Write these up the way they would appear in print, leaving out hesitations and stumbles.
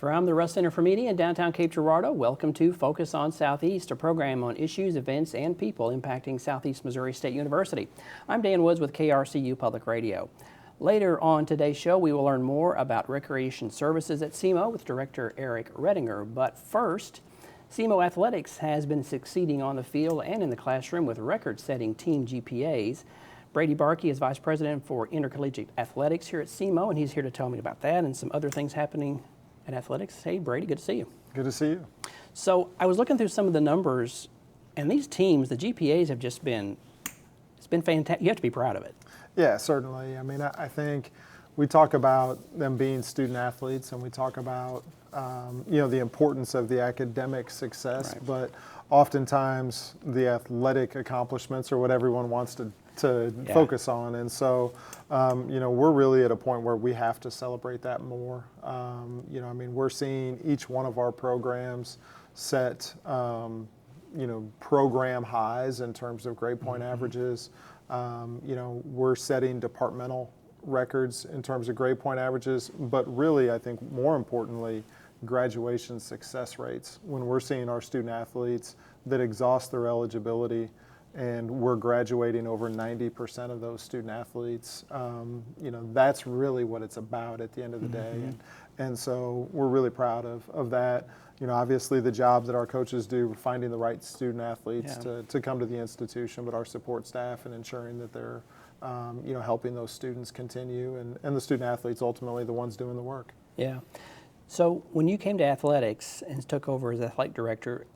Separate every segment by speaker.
Speaker 1: From the Russ Center for Media in downtown Cape Girardeau, welcome to Focus on Southeast, a program on issues, events, and people impacting Southeast Missouri State University. I'm Dan Woods with KRCU Public Radio. Later on today's show, we will learn more about recreation services at SEMO with Director Eric Redinger. But first, SEMO Athletics has been succeeding on the field and in the classroom with record-setting team GPAs. Brady Barke is Vice President for Intercollegiate Athletics here at SEMO, and he's here to tell me about that and some other things happening at athletics. Hey, Brady, good to see you.
Speaker 2: Good to see you.
Speaker 1: So I was looking through some of the numbers, and these teams, the GPAs have just been, it's been fantastic. You have to be proud of it.
Speaker 2: Yeah, certainly. I mean, I think we talk about them being student athletes, and we talk about, the importance of the academic success,
Speaker 1: Right.
Speaker 2: but oftentimes the athletic accomplishments are what everyone wants to focus on. And so, we're really at a point where we have to celebrate that more. We're seeing each one of our programs set, program highs in terms of grade point averages. We're setting departmental records in terms of grade point averages, but really, I think more importantly, graduation success rates. When we're seeing our student athletes that exhaust their eligibility, and we're graduating over 90% of those student athletes, that's really what it's about at the end of the day. And so we're really proud of that. Obviously the job that our coaches do, finding the right student athletes to come to the institution, but our support staff and ensuring that they're, helping those students continue, and the student athletes ultimately the ones doing the work.
Speaker 1: Yeah. So when you came to athletics and took over as athletic director,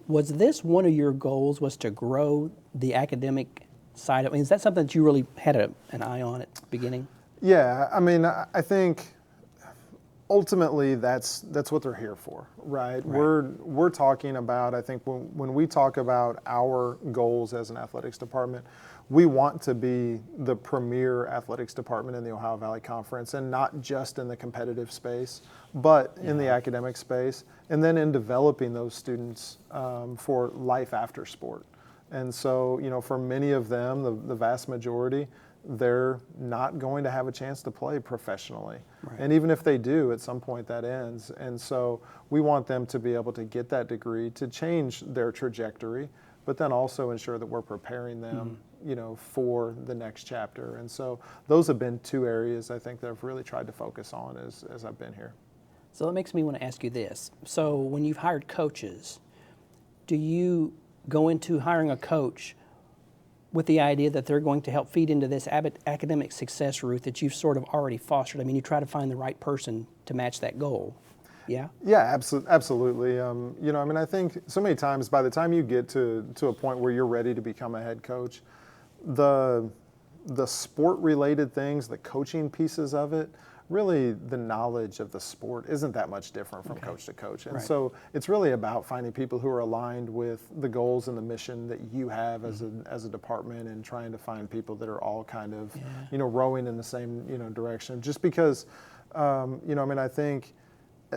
Speaker 1: was this one of your goals, was to grow the academic side? I mean, is that something that you really had an eye on at the beginning?
Speaker 2: Yeah, I mean, I think ultimately that's what they're here for, right? We're talking about, I think when we talk about our goals as an athletics department, we want to be the premier athletics department in the Ohio Valley Conference, and not just in the competitive space, but in the academic space, and then in developing those students for life after sport. And so, for many of them, the vast majority, they're not going to have a chance to play professionally. Right. And even if they do, at some point that ends. And so we want them to be able to get that degree to change their trajectory, but then also ensure that we're preparing them for the next chapter. And so those have been two areas I think that I've really tried to focus on as I've been here.
Speaker 1: So that makes me want to ask you this. So when you've hired coaches, do you go into hiring a coach with the idea that they're going to help feed into this academic success route that you've sort of already fostered? I mean, you try to find the right person to match that goal. Yeah? Yeah,
Speaker 2: absolutely. I think so many times by the time you get to a point where you're ready to become a head coach, the sport-related things, the coaching pieces of it, really the knowledge of the sport isn't that much different from coach to coach. And so it's really about finding people who are aligned with the goals and the mission that you have as a department, and trying to find people that are all kind of, rowing in the same, direction. Just because, I think,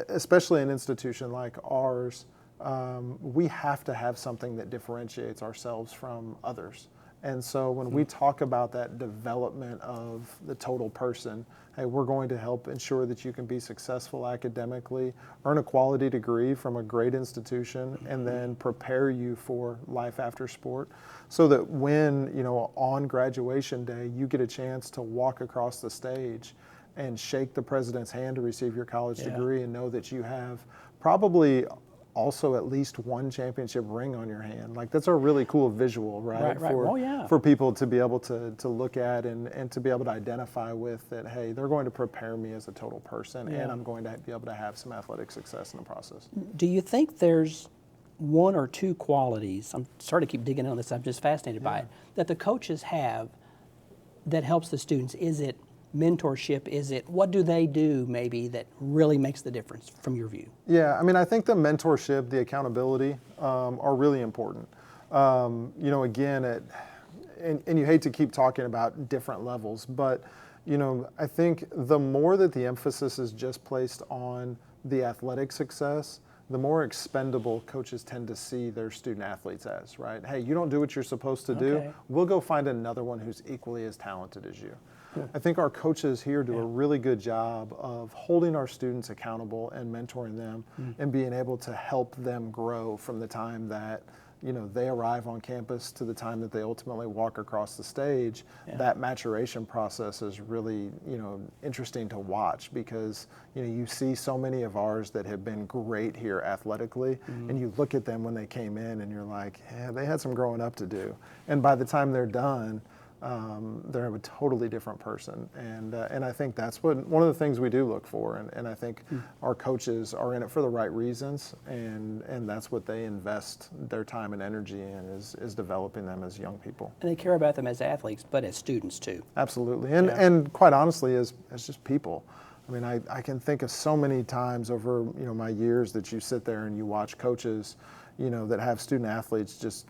Speaker 2: especially an institution like ours, we have to have something that differentiates ourselves from others. And so when we talk about that development of the total person, hey, we're going to help ensure that you can be successful academically, earn a quality degree from a great institution, and then prepare you for life after sport, so that when, on graduation day, you get a chance to walk across the stage and shake the president's hand to receive your college degree, and know that you have probably also at least one championship ring on your hand. Like, that's a really cool visual, right? For people to be able to look at and to be able to identify with that, hey, they're going to prepare me as a total person, and I'm going to be able to have some athletic success in the process.
Speaker 1: Do you think there's one or two qualities, I'm sorry to keep digging on this, I'm just fascinated by it, that the coaches have that helps the students? Is it mentorship? Is it, what do they do maybe that really makes the difference from your view?
Speaker 2: Yeah, I think the mentorship, the accountability are really important. Again, and you hate to keep talking about different levels, but I think the more that the emphasis is just placed on the athletic success, the more expendable coaches tend to see their student athletes as, right? Hey, you don't do what you're supposed to do. We'll go find another one who's equally as talented as you. I think our coaches here do a really good job of holding our students accountable and mentoring them and being able to help them grow from the time that they arrive on campus to the time that they ultimately walk across the stage. That maturation process is really, interesting to watch because, you see so many of ours that have been great here athletically, and you look at them when they came in and you're like, yeah, they had some growing up to do. And by the time they're done, they're a totally different person, and I think that's one of the things we do look for, and I think our coaches are in it for the right reasons, and that's what they invest their time and energy in is developing them as young people.
Speaker 1: And they care about them as athletes, but as students too.
Speaker 2: Absolutely, and quite honestly, as just people. I mean, I can think of so many times over my years that you sit there and you watch coaches, that have student athletes just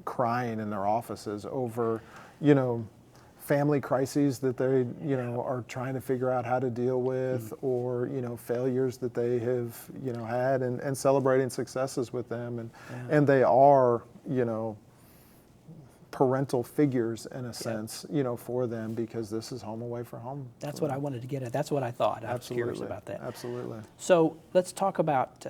Speaker 2: crying in their offices over family crises that they, are trying to figure out how to deal with, or, failures that they have, had, and celebrating successes with them. And they are, parental figures in a sense, for them, because this is home away from home.
Speaker 1: That's what I wanted to get at. That's what I thought. I was curious about that.
Speaker 2: Absolutely.
Speaker 1: So let's talk about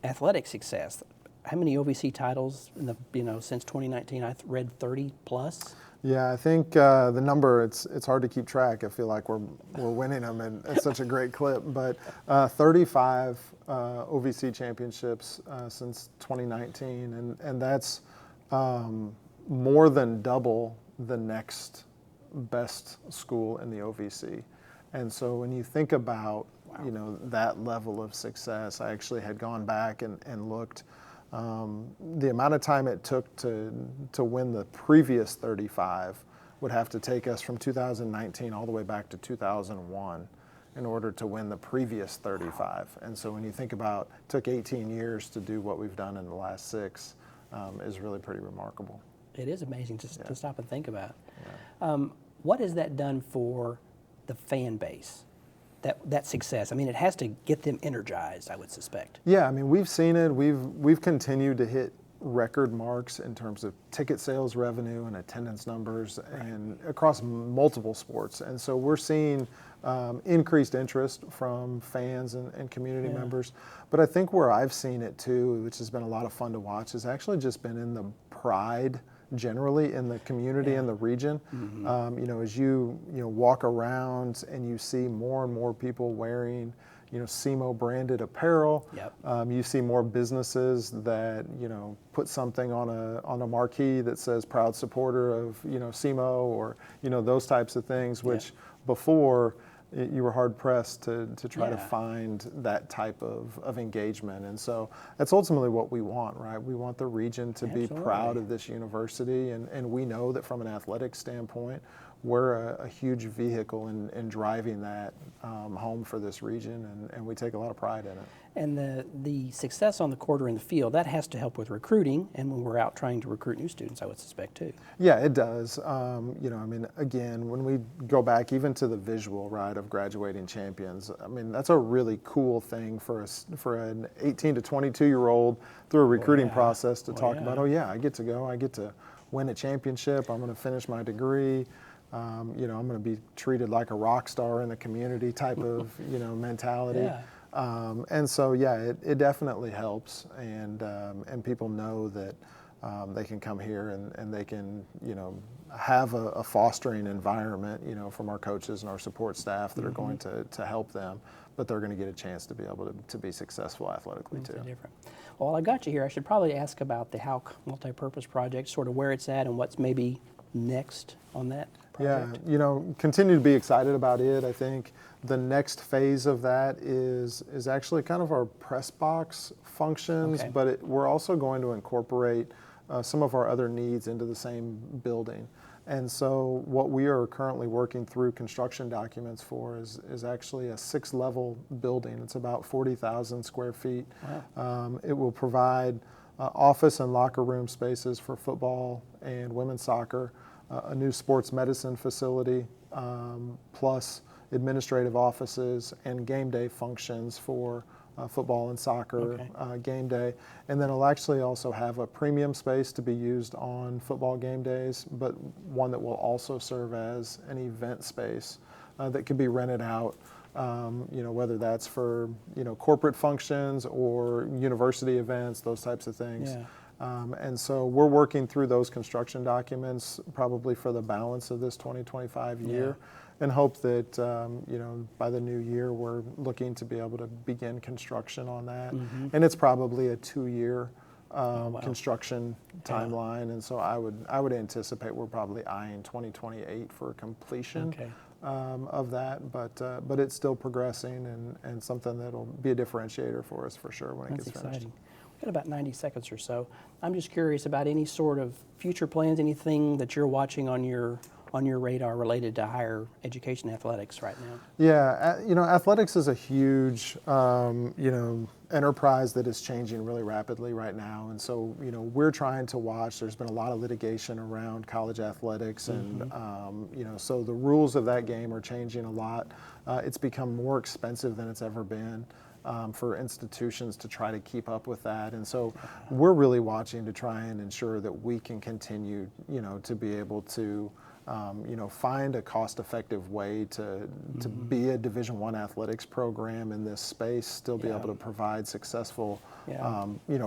Speaker 1: athletic success. How many OVC titles in the since 2019? I read 30 plus.
Speaker 2: Yeah, I think the number it's hard to keep track. I feel like we're winning them at such a great clip. But 35 OVC championships since 2019, and that's more than double the next best school in the OVC. And so when you think about that level of success, I actually had gone back and looked. The amount of time it took to win the previous 35 would have to take us from 2019 all the way back to 2001 in order to win the previous 35. And so when you think about it took 18 years to do what we've done in the last 6, is really pretty remarkable.
Speaker 1: It is amazing to stop and think about. What has that done for the fan base? That success. I mean, it has to get them energized, I would suspect.
Speaker 2: Yeah, I mean, we've seen it. We've continued to hit record marks in terms of ticket sales revenue and attendance numbers, and across multiple sports. And so we're seeing increased interest from fans and community members. But I think where I've seen it too, which has been a lot of fun to watch, has actually just been in the pride generally in the community and the region. As you walk around and you see more and more people wearing SEMO branded apparel. You see more businesses that put something on a marquee that says proud supporter of SEMO, or those types of things, which before you were hard pressed to try to find that type of engagement. And so that's ultimately what we want, right? We want the region to be proud of this university, and we know that from an athletic standpoint, we're a huge vehicle in driving that home for this region, and we take a lot of pride in it.
Speaker 1: And the success on the court or in the field, that has to help with recruiting, and when we're out trying to recruit new students, I would suspect too. Yeah,
Speaker 2: it does. I mean, again, when we go back even to the visual, right, of graduating champions, I mean, that's a really cool thing for an 18 to 22-year-old through a recruiting process to talk about, I get to go, I get to win a championship, I'm going to finish my degree. I'm going to be treated like a rock star in the community type of, mentality. And so, it definitely helps, and people know that they can come here and they can, have a fostering environment, from our coaches and our support staff that are going to help them, but they're going to get a chance to be able to be successful athletically too.
Speaker 1: Different. Well, while I got you here, I should probably ask about the HALC multipurpose project, sort of where it's at and what's maybe next on that project.
Speaker 2: Yeah, continue to be excited about it. I think the next phase of that is actually kind of our press box functions, but we're also going to incorporate some of our other needs into the same building. And so what we are currently working through construction documents for is actually a 6-level building. It's about 40,000 square feet. Wow. It will provide office and locker room spaces for football and women's soccer, a new sports medicine facility, plus administrative offices and game day functions for football and soccer
Speaker 1: Okay.
Speaker 2: game day. And then it'll actually also have a premium space to be used on football game days, but one that will also serve as an event space that can be rented out, whether that's for, corporate functions or university events, those types of things.
Speaker 1: Yeah.
Speaker 2: And so we're working through those construction documents probably for the balance of this 2025 year, and hope that, by the new year, we're looking to be able to begin construction on that.
Speaker 1: Mm-hmm.
Speaker 2: And it's probably a 2-year
Speaker 1: wow.
Speaker 2: construction timeline. And so I would anticipate we're probably eyeing 2028 for completion.
Speaker 1: Okay.
Speaker 2: Of that, but it's still progressing and something that'll be a differentiator for us for sure when it gets finished.
Speaker 1: Exciting. We've got about 90 seconds or so. I'm just curious about any sort of future plans, anything that you're watching on your radar related to higher education athletics right now.
Speaker 2: Yeah, athletics is a huge, enterprise that is changing really rapidly right now. And so, we're trying to watch. There's been a lot of litigation around college athletics, and, so the rules of that game are changing a lot. It's become more expensive than it's ever been for institutions to try to keep up with that. And so we're really watching to try and ensure that we can continue, to be able to find a cost-effective way to be a Division I athletics program in this space, still be able to provide successful,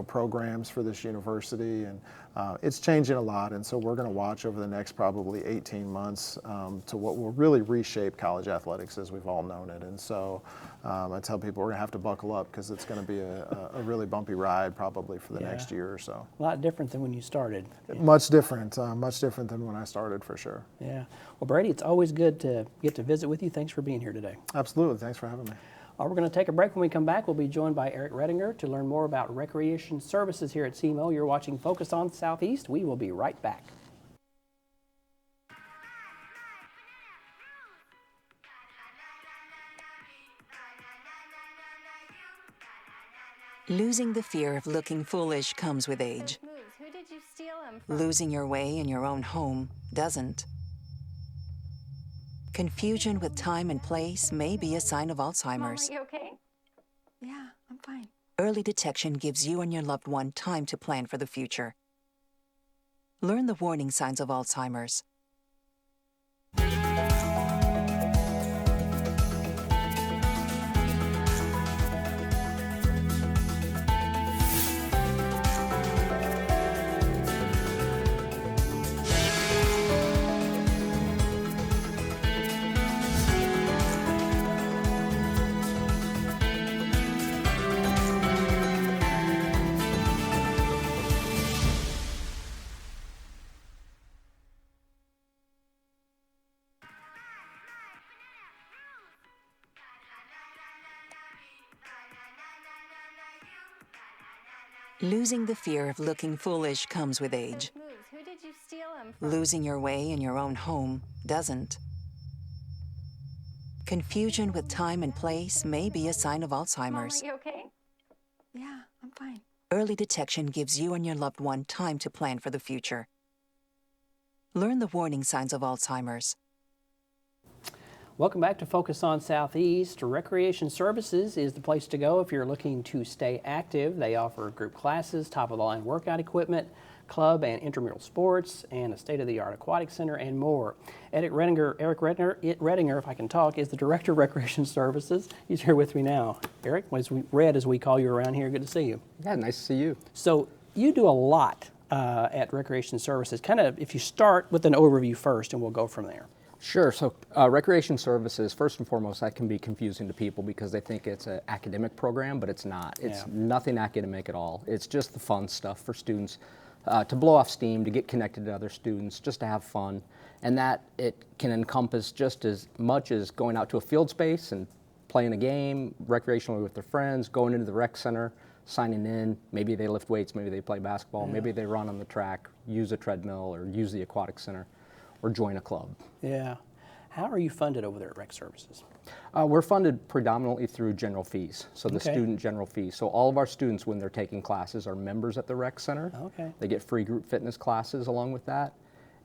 Speaker 2: programs for this university. And it's changing a lot, and so we're going to watch over the next probably 18 months to what will really reshape college athletics as we've all known it. And so I tell people we're going to have to buckle up, because it's going to be a really bumpy ride probably for the next year or so.
Speaker 1: A lot different than when you started.
Speaker 2: Much different than when I started, for sure.
Speaker 1: Yeah. Well, Brady, it's always good to get to visit with you. Thanks for being here today.
Speaker 2: Absolutely. Thanks for having me.
Speaker 1: We're going to take a break. When we come back, we'll be joined by Eric Redinger to learn more about recreation services here at SEMO. You're watching Focus on Southeast. We will be right back.
Speaker 3: Losing the fear of looking foolish comes with age.
Speaker 4: Who did you steal him from?
Speaker 3: Losing your way in your own home doesn't. Confusion with time and place may be a sign of Alzheimer's.
Speaker 4: Mom, are you okay? Yeah, I'm fine.
Speaker 3: Early detection gives you and your loved one time to plan for the future. Learn the warning signs of Alzheimer's. Losing the fear of looking foolish comes with age.
Speaker 4: Who did you steal him from?
Speaker 3: Losing your way in your own home doesn't. Confusion with time and place may be a sign of Alzheimer's.
Speaker 4: Mom, are you okay? Yeah, I'm fine.
Speaker 3: Early detection gives you and your loved one time to plan for the future. Learn the warning signs of Alzheimer's.
Speaker 1: Welcome back to Focus on Southeast. Recreation Services is the place to go if you're looking to stay active. They offer group classes, top-of-the-line workout equipment, club and intramural sports, and a state-of-the-art aquatic center, and more. Eric Redinger, if I can talk, is the Director of Recreation Services. He's here with me now. Eric, as we call you around here, good to see you.
Speaker 5: Yeah, nice to see you.
Speaker 1: So you do a lot at Recreation Services. Kind of, if you start with an overview first, and we'll go from there.
Speaker 5: Sure. So recreation services, first and foremost, that can be confusing to people because they think it's an academic program, but it's not. It's nothing academic at all. It's just the fun stuff for students to blow off steam, to get connected to other students, just to have fun. And that it can encompass just as much as going out to a field space and playing a game recreationally with their friends, going into the rec center, signing in. Maybe they lift weights, maybe they play basketball, maybe they run on the track, use a treadmill, or use the aquatic center, or join a club.
Speaker 1: Yeah. How are you funded over there at Rec Services?
Speaker 5: We're funded predominantly through general fees, so the student general fees. So all of our students, when they're taking classes, are members at the rec center.
Speaker 1: Okay.
Speaker 5: They get free group fitness classes along with that.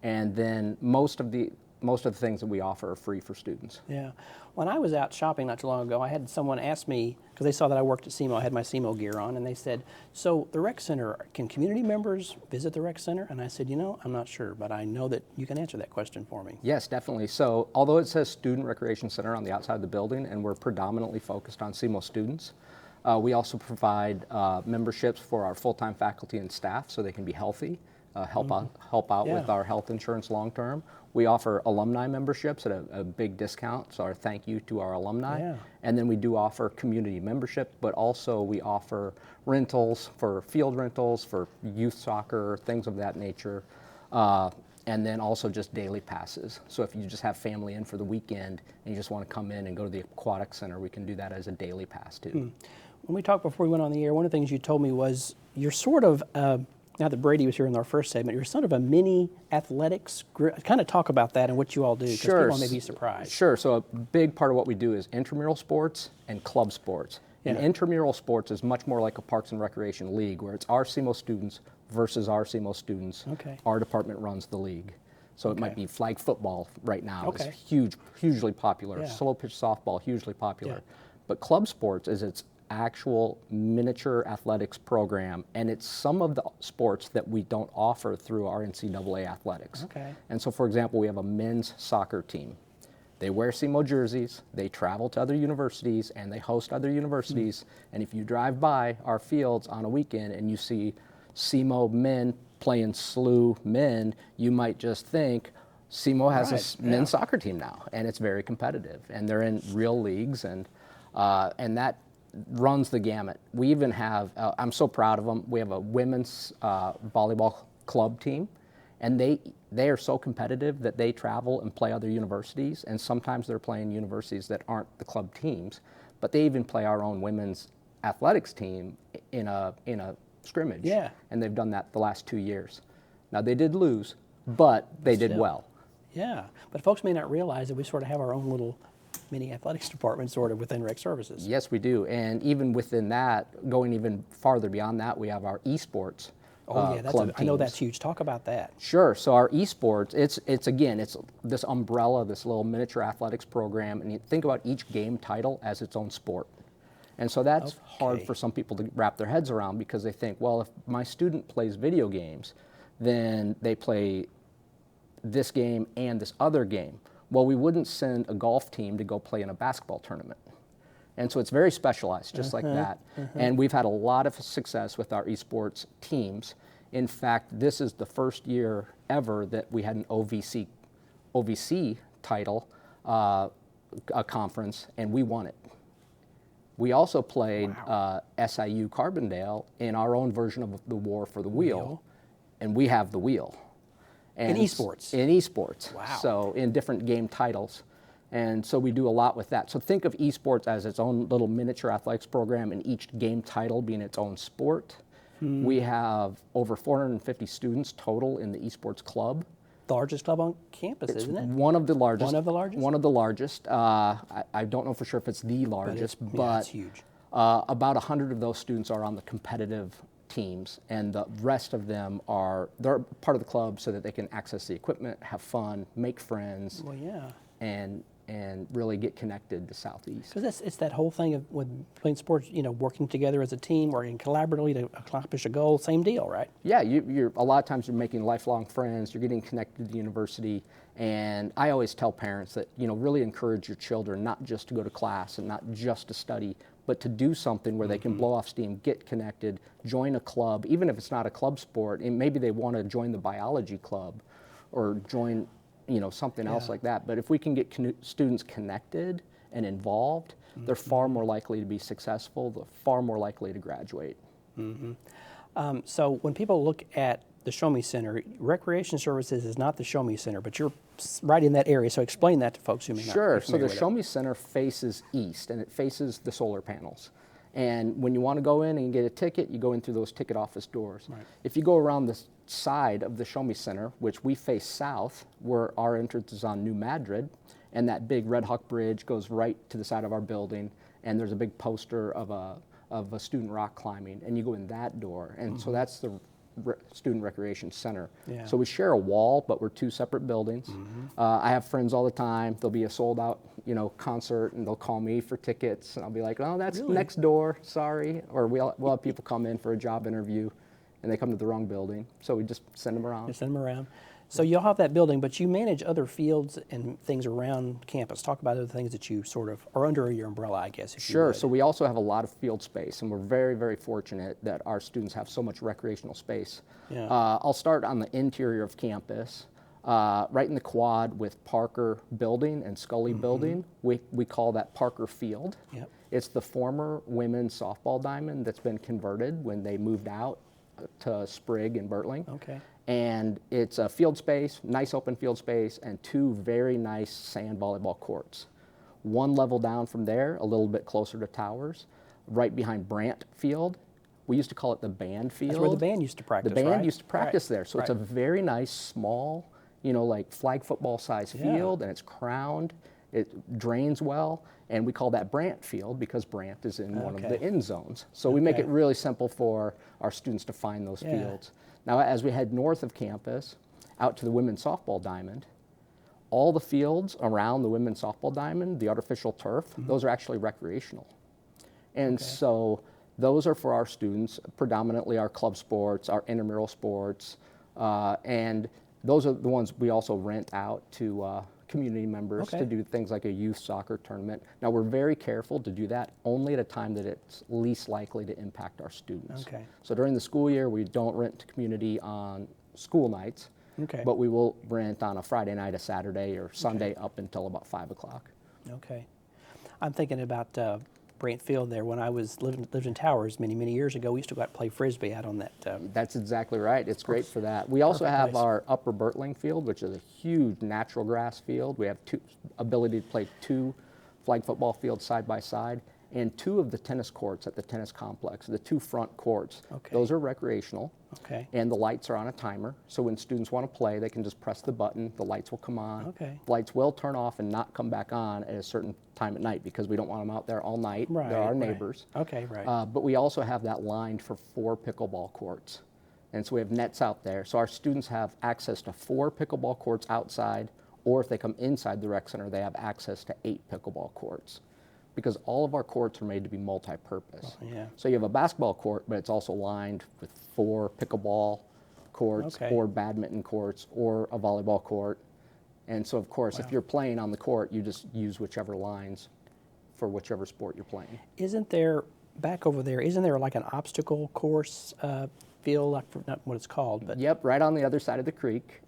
Speaker 5: And then most of the most of the things that we offer are free for students.
Speaker 1: Yeah. When I was out shopping not too long ago, I had someone ask me, because they saw that I worked at SEMO, I had my SEMO gear on, and they said, so the rec center, can community members visit the rec center? And I said, I'm not sure, but I know that you can answer that question for me.
Speaker 5: Yes, definitely. So although it says Student Recreation Center on the outside of the building, and we're predominantly focused on SEMO students, we also provide memberships for our full-time faculty and staff so they can be healthy, help out
Speaker 1: Yeah.
Speaker 5: with our health insurance long-term. We offer alumni memberships at a big discount, so our thank you to our alumni.
Speaker 1: Yeah.
Speaker 5: And then we do offer community membership, but also we offer rentals for field rentals, for youth soccer, things of that nature. And then also just daily passes. So if you just have family in for the weekend and you just want to come in and go to the aquatic center, we can do that as a daily pass too.
Speaker 1: When we talked before we went on the air, one of the things you told me was you're sort of, now that Brady was here in our first segment, you're sort of a mini athletics group. Kind of talk about that and what you all do, because
Speaker 5: Sure.
Speaker 1: people may be surprised.
Speaker 5: Sure. So a big part of what we do is intramural sports and club sports.
Speaker 1: Yeah.
Speaker 5: And intramural sports is much more like a Parks and Recreation league, where it's our SEMO students versus our SEMO students.
Speaker 1: Okay.
Speaker 5: Our department runs the league. So it might be flag football right now.
Speaker 1: Okay.
Speaker 5: It's hugely popular.
Speaker 1: Yeah.
Speaker 5: Slow pitch softball, hugely popular.
Speaker 1: Yeah.
Speaker 5: But club sports is its actual miniature athletics program, and it's some of the sports that we don't offer through our NCAA athletics.
Speaker 1: Okay.
Speaker 5: And so, for example, we have a men's soccer team. They wear SEMO jerseys, they travel to other universities, and they host other universities. And if you drive by our fields on a weekend and you see SEMO men playing SLU men, you might just think SEMO has a men's soccer team now, and it's very competitive. And they're in real leagues, and that runs the gamut. We even have, I'm so proud of them, we have a women's volleyball club team, and they are so competitive that they travel and play other universities, and sometimes they're playing universities that aren't the club teams, but they even play our own women's athletics team in a scrimmage.
Speaker 1: Yeah.
Speaker 5: And they've done that the last 2 years. Now they did lose, but they did
Speaker 1: still.
Speaker 5: well.
Speaker 1: Yeah, but folks may not realize that we sort of have our own little mini athletics department sort of within Rec Services.
Speaker 5: Yes, we do. And even within that, going even farther beyond that, we have our esports club
Speaker 1: I know
Speaker 5: teams.
Speaker 1: that's huge. Talk about that.
Speaker 5: Sure. So our esports, it's this umbrella, this little miniature athletics program, and you think about each game title as its own sport. And so that's hard for some people to wrap their heads around, because they think, well, if my student plays video games, then they play this game and this other game. Well, we wouldn't send a golf team to go play in a basketball tournament. And so it's very specialized, just like that. And we've had a lot of success with our esports teams. In fact, this is the first year ever that we had an OVC title, a conference, and we won it. We also played SIU Carbondale in our own version of the War for the Wheel, and we have the wheel. And
Speaker 1: In esports?
Speaker 5: In esports.
Speaker 1: Wow.
Speaker 5: So in different game titles. And so we do a lot with that. So think of esports as its own little miniature athletics program, and each game title being its own sport. We have over 450 students total in the esports club.
Speaker 1: The largest club on campus, isn't it?
Speaker 5: One of the largest.
Speaker 1: One of the largest?
Speaker 5: One of the largest. I don't know for sure if it's the largest,
Speaker 1: it's huge.
Speaker 5: about 100 of those students are on the competitive teams, and the rest of them they're part of the club so that they can access the equipment, have fun, make friends,
Speaker 1: Well, yeah.
Speaker 5: and really get connected to Southeast.
Speaker 1: Because it's that whole thing of with playing sports, working together as a team, working collaboratively to accomplish a goal, same deal, right?
Speaker 5: Yeah, you're a lot of times you're making lifelong friends, you're getting connected to the university, and I always tell parents that, really encourage your children not just to go to class and not just to study, but to do something where they can blow off steam, get connected, join a club, even if it's not a club sport, and maybe they want to join the biology club or join something else like that. But if we can get students connected and involved, they're far more likely to be successful, they're far more likely to graduate.
Speaker 1: So when people look at the Show Me Center, Recreation Services is not the Show Me Center, but you're right in that area. So explain that to folks who may not
Speaker 5: Sure.
Speaker 1: be
Speaker 5: So
Speaker 1: familiar
Speaker 5: the
Speaker 1: with
Speaker 5: Show Me Center faces east, and it faces the solar panels. And when you want to go in and get a ticket, you go in through those ticket office doors.
Speaker 1: Right.
Speaker 5: If you go around the side of the Show Me Center, which we face south, where our entrance is on New Madrid, and that big Red Hawk Bridge goes right to the side of our building, and there's a big poster of a student rock climbing, and you go in that door. And so that's the Student Recreation Center.
Speaker 1: Yeah.
Speaker 5: So we share a wall, but we're two separate buildings. I have friends all the time. There'll be a sold out, concert, and they'll call me for tickets, and I'll be like, oh, that's
Speaker 1: Really?
Speaker 5: next door, sorry. Or we'll have people come in for a job interview, and they come to the wrong building. So we just send them around.
Speaker 1: Send them around. So you'll have that building, but you manage other fields and things around campus. Talk about other things that you sort of are under your umbrella, I guess. If you
Speaker 5: Sure.
Speaker 1: would.
Speaker 5: So we also have a lot of field space, and we're very, very fortunate that our students have so much recreational space.
Speaker 1: Yeah.
Speaker 5: I'll start on the interior of campus, right in the quad with Parker Building and Scully Building. We call that Parker Field.
Speaker 1: Yep.
Speaker 5: It's the former women's softball diamond that's been converted when they moved out to Sprigg and Bertling.
Speaker 1: Okay.
Speaker 5: And it's a field space, nice open field space, and two very nice sand volleyball courts. One level down from there, a little bit closer to Towers, right behind Brandt Field. We used to call it the band field.
Speaker 1: That's where the band used to practice,
Speaker 5: The band
Speaker 1: right?
Speaker 5: used to practice
Speaker 1: Right.
Speaker 5: there. So it's a very nice, small, like flag football size
Speaker 1: Yeah.
Speaker 5: field, and it's crowned. It drains well, and we call that Brandt Field because Brandt is in one of the
Speaker 1: Okay.
Speaker 5: end zones. So we make
Speaker 1: Okay.
Speaker 5: it really simple for our students to find those
Speaker 1: Yeah.
Speaker 5: fields. Now, as we head north of campus, out to the women's softball diamond, all the fields around the women's softball diamond, the artificial turf, those are actually recreational. And so those are for our students, predominantly our club sports, our intramural sports, and those are the ones we also rent out to community members
Speaker 1: Okay.
Speaker 5: to do things like a youth soccer tournament. Now, we're very careful to do that only at a time that it's least likely to impact our students.
Speaker 1: Okay.
Speaker 5: So during the school year, we don't rent to community on school nights,
Speaker 1: Okay.
Speaker 5: but we will rent on a Friday night, a Saturday, or Sunday up until about 5 o'clock.
Speaker 1: Okay. I'm thinking about Brant Field there. When I lived in Towers many years ago, we used to go out and play Frisbee out on that.
Speaker 5: That's exactly right. It's great for that. We also
Speaker 1: Perfect
Speaker 5: have
Speaker 1: place.
Speaker 5: our Upper Bertling field, which is a huge natural grass field. We have ability to play two flag football fields side by side, and two of the tennis courts at the tennis complex, the two front courts.
Speaker 1: Okay.
Speaker 5: Those are recreational.
Speaker 1: Okay.
Speaker 5: And the lights are on a timer, so when students want to play, they can just press the button, the lights will come on.
Speaker 1: Okay.
Speaker 5: The lights will turn off and not come back on at a certain time at night because we don't want them out there all night.
Speaker 1: Right.
Speaker 5: They're our
Speaker 1: right.
Speaker 5: neighbors.
Speaker 1: Okay. Right.
Speaker 5: But we also have that lined for 4 pickleball courts. And so we have nets out there. So our students have access to 4 pickleball courts outside, or if they come inside the rec center, they have access to 8 pickleball courts. Because all of our courts are made to be multi-purpose.
Speaker 1: Yeah.
Speaker 5: So you have a basketball court, but it's also lined with 4 pickleball courts,
Speaker 1: Okay.
Speaker 5: or badminton courts, or a volleyball court. And so, of course, if you're playing on the court, you just use whichever lines for whichever sport you're playing.
Speaker 1: Isn't there, back over there, isn't there like an obstacle course field? I forgot what it's called, but
Speaker 5: Yep, right on the other side of the creek.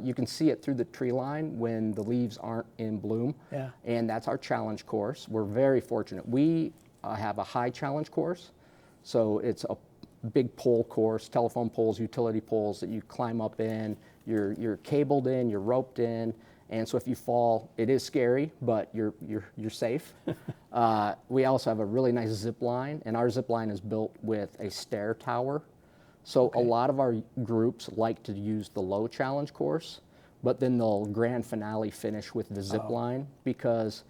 Speaker 5: You can see it through the tree line when the leaves aren't in bloom.
Speaker 1: Yeah.
Speaker 5: And that's our challenge course. We're very fortunate. We have a high challenge course. So it's a big pole course, telephone poles, utility poles that you climb up in. You're cabled in, you're roped in. And so if you fall, it is scary, but you're safe. We also have a really nice zip line, and our zip line is built with a stair tower. So a lot of our groups like to use the low challenge course, but then they'll grand finale finish with the zip line because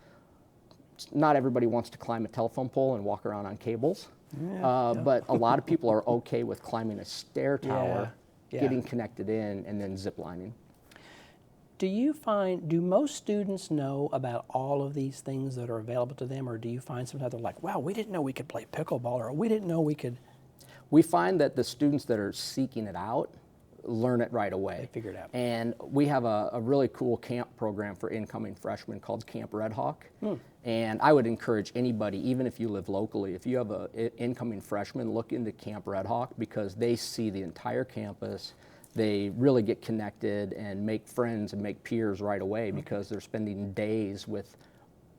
Speaker 5: not everybody wants to climb a telephone pole and walk around on cables. But a lot of people are okay with climbing a stair tower,
Speaker 1: Yeah.
Speaker 5: getting connected in, and then zip lining.
Speaker 1: do most students know about all of these things that are available to them, or do you find sometimes they're like, wow, we didn't know we could play pickleball, or we didn't know we could?
Speaker 5: We find that the students that are seeking it out learn it right away.
Speaker 1: They figure it out.
Speaker 5: And we have a really cool camp program for incoming freshmen called Camp Red Hawk. And I would encourage anybody, even if you live locally, if you have an incoming freshman, look into Camp Red Hawk because they see the entire campus. They really get connected and make friends and make peers right away because they're spending days with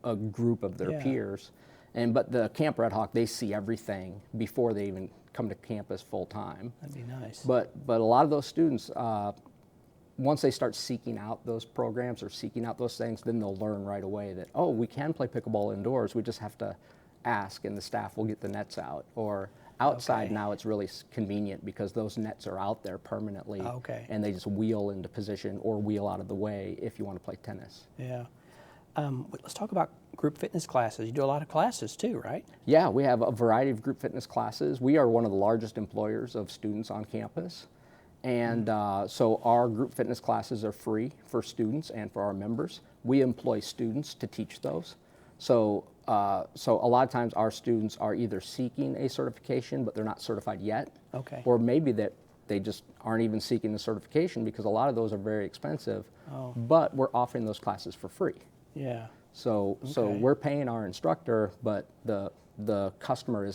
Speaker 5: a group of their
Speaker 1: Yeah.
Speaker 5: peers. But the Camp Red Hawk, they see everything before they even come to campus full time.
Speaker 1: That'd be nice.
Speaker 5: But a lot of those students, once they start seeking out those programs or seeking out those things, then they'll learn right away that, oh, we can play pickleball indoors. We just have to ask, and the staff will get the nets out. Or outside
Speaker 1: Okay.
Speaker 5: now, it's really convenient because those nets are out there permanently,
Speaker 1: Okay.
Speaker 5: and they just wheel into position or wheel out of the way if you want to play tennis.
Speaker 1: Yeah. Let's talk about group fitness classes. You do a lot of classes too, right?
Speaker 5: Yeah, we have a variety of group fitness classes. We are one of the largest employers of students on campus. And so our group fitness classes are free for students and for our members. We employ students to teach those. So a lot of times our students are either seeking a certification, but they're not certified yet.
Speaker 1: Okay.
Speaker 5: Or maybe that they just aren't even seeking the certification because a lot of those are very expensive.
Speaker 1: Oh.
Speaker 5: But we're offering those classes for free.
Speaker 1: Yeah.
Speaker 5: So
Speaker 1: Okay.
Speaker 5: we're paying our instructor, but the customer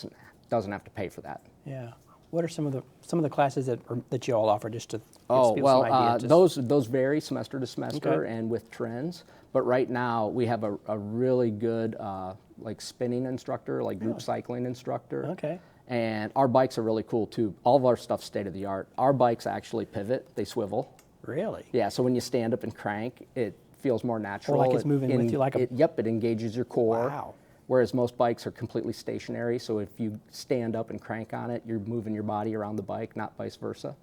Speaker 5: doesn't have to pay for that.
Speaker 1: Yeah. What are some of the classes that you all offer, just to give
Speaker 5: Oh,
Speaker 1: people
Speaker 5: well,
Speaker 1: some idea? Just-
Speaker 5: those vary semester to semester
Speaker 1: Okay.
Speaker 5: and with trends. But right now we have a really good like spinning instructor, like group cycling instructor.
Speaker 1: Okay.
Speaker 5: And our bikes are really cool too. All of our stuff's state of the art. Our bikes actually pivot; they swivel.
Speaker 1: Really?
Speaker 5: Yeah. So when you stand up and crank, it feels more natural.
Speaker 1: like it's moving with you, like a-
Speaker 5: Yep, it engages your core.
Speaker 1: Wow.
Speaker 5: Whereas most bikes are completely stationary, so if you stand up and crank on it, you're moving your body around the bike, not vice versa.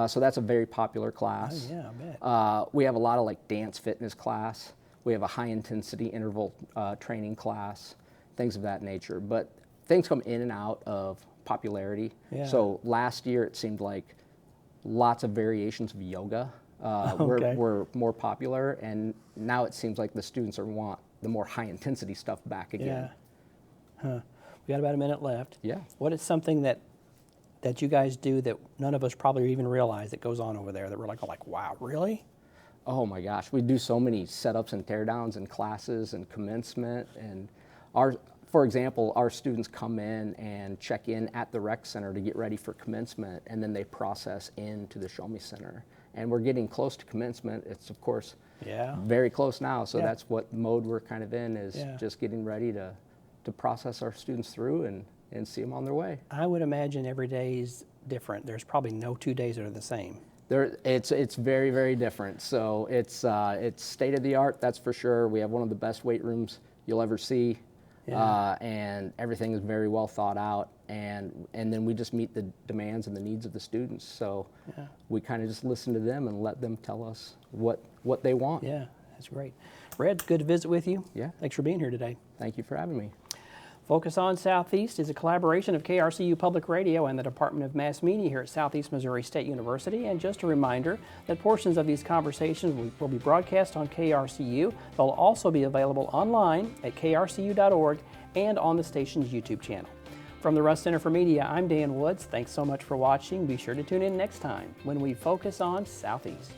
Speaker 5: So that's a very popular class.
Speaker 1: Oh, yeah, I bet.
Speaker 5: We have a lot of like dance fitness class. We have a high intensity interval training class, things of that nature. But things come in and out of popularity.
Speaker 1: Yeah.
Speaker 5: So last year it seemed like lots of variations of yoga
Speaker 1: Okay.
Speaker 5: were more popular, and now it seems like the students want the more high intensity stuff back again.
Speaker 1: Yeah. Huh. We got about a minute left.
Speaker 5: Yeah.
Speaker 1: What is something that you guys do that none of us probably even realize that goes on over there that we're like, wow, really?
Speaker 5: Oh my gosh, we do so many setups and teardowns and classes and commencement, and for example, our students come in and check in at the rec center to get ready for commencement, and then they process into the Show Me Center. And we're getting close to commencement. It's of course very close now, so
Speaker 1: Yeah.
Speaker 5: that's what mode we're kind of in, is
Speaker 1: Yeah.
Speaker 5: just getting ready to process our students through and see them on their way.
Speaker 1: I would imagine every day is different. There's probably no 2 days that are the same.
Speaker 5: It's very, very different. So it's state of the art, that's for sure. We have one of the best weight rooms you'll ever see, and everything is very well thought out. And then we just meet the demands and the needs of the students. So we kind of just listen to them and let them tell us what they want.
Speaker 1: Yeah, that's great. Red, good to visit with you.
Speaker 5: Yeah.
Speaker 1: Thanks for being here today.
Speaker 5: Thank you for having me.
Speaker 1: Focus on Southeast is a collaboration of KRCU Public Radio and the Department of Mass Media here at Southeast Missouri State University. And just a reminder that portions of these conversations will be broadcast on KRCU. They'll also be available online at krcu.org and on the station's YouTube channel. From the Russ Center for Media, I'm Dan Woods. Thanks so much for watching. Be sure to tune in next time when we focus on Southeast.